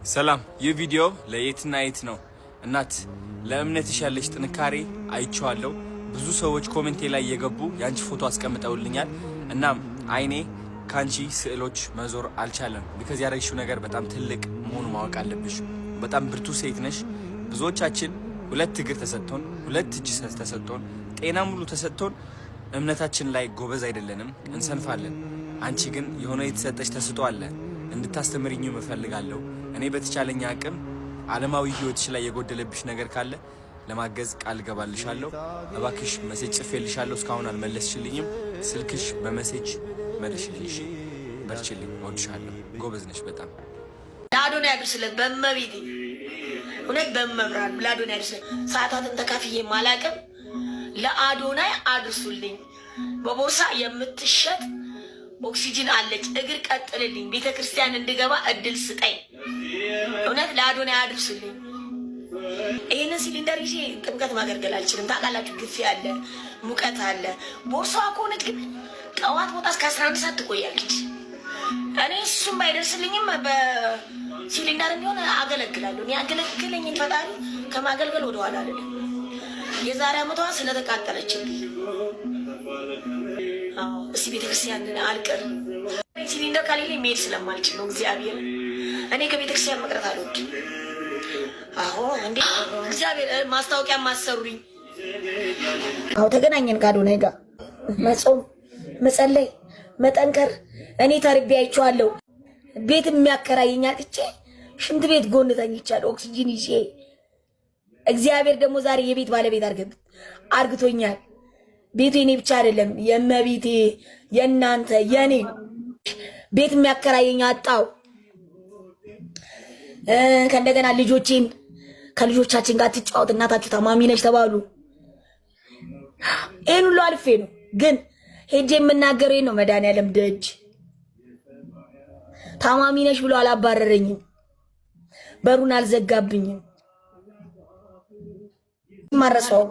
ሰላም ይህ ቪዲዮ ለየትና የት ነው እናት ለእምነትሽ ያለሽ ጥንካሬ አይቼዋለሁ። ብዙ ሰዎች ኮሜንቴ ላይ እየገቡ ያንቺ ፎቶ አስቀምጠውልኛል። እናም አይኔ ካንቺ ስዕሎች መዞር አልቻለም። ቢካዝ ያደረግሽው ነገር በጣም ትልቅ መሆኑ ማወቅ አለብሽ። በጣም ብርቱ ሴት ነሽ። ብዙዎቻችን ሁለት እግር ተሰጥቶን ሁለት እጅ ተሰጥቶን ጤና ሙሉ ተሰጥቶን እምነታችን ላይ ጎበዝ አይደለንም፣ እንሰንፋለን። አንቺ ግን የሆነ የተሰጠሽ ተስጦ አለ። እንድታስተምሪኝ እፈልጋለሁ። እኔ በተቻለኝ አቅም ዓለማዊ ህይወትሽ ላይ የጎደለብሽ ነገር ካለ ለማገዝ ቃል ገባልሻለሁ። እባክሽ ሜሴጅ ጽፌልሻለሁ፣ እስካሁን አልመለስሽልኝም። ስልክሽ በሜሴጅ መልሽልኝ። እሺ፣ በርቺልኝ፣ እወድሻለሁ። ጎበዝ ነሽ በጣም። ለአዶናይ አድርስለት በመቤቴ እውነት በመብራን ለአዶናይ አድርስለት። ሰዓታትን ተካፍዬ ማላቅም ለአዶናይ አድርሱልኝ። በቦርሳ የምትሸጥ ኦክሲጅን አለች። እግር ቀጥልልኝ፣ ቤተክርስቲያን እንድገባ እድል ስጠኝ። እውነት ለአዶናይ አድርሱልኝ። ይህንን ሲሊንደር ይዤ ጥምቀት ማገልገል አልችልም። ታውቃላችሁ፣ ግፊ አለ፣ ሙቀት አለ። ቦርሳዋ ከሆነች ግን ጠዋት ቦታ እስከ 11 ሰዓት ትቆያለች። እኔ እሱም ባይደርስልኝም በሲሊንደር የሚሆን አገለግላለሁ። እኔ ያገለግለኝን ፈጣሪ ከማገልገል ወደኋላ አይደለም። የዛሬ ዓመቷ ስለተቃጠለችልኝ እስቲ ቤተክርስቲያን አልቀር። ሲሊንደር ከሌለ መሄድ ስለማልችል ነው። እግዚአብሔር እኔ ከቤተክርስቲያን መቅረት አልወድም። አዎ እንዴ እግዚአብሔር ማስታወቂያ ማሰሩኝ። አዎ ተገናኘን ከአዶናይ ጋር መጾም፣ መጸለይ፣ መጠንከር። እኔ ተርቤ አይቼዋለሁ። ቤት የሚያከራየኝ አጥቼ ሽንት ቤት ጎን ተኝቻለሁ ኦክሲጂን ይዤ። እግዚአብሔር ደግሞ ዛሬ የቤት ባለቤት አርግቶኛል። ቤቱ የኔ ብቻ አይደለም፣ የእመቤቴ የእናንተ የኔ ቤት የሚያከራየኝ አጣው። ከእንደገና ልጆቼን ከልጆቻችን ጋር ትጫወት፣ እናታችሁ ታማሚ ነች ተባሉ። ይህን ሁሉ አልፌ ነው ግን ሄጄ የምናገረኝ ነው። መድኃኒዓለም ደጅ ታማሚ ነች ብሎ አላባረረኝም፣ በሩን አልዘጋብኝም። ማረሰው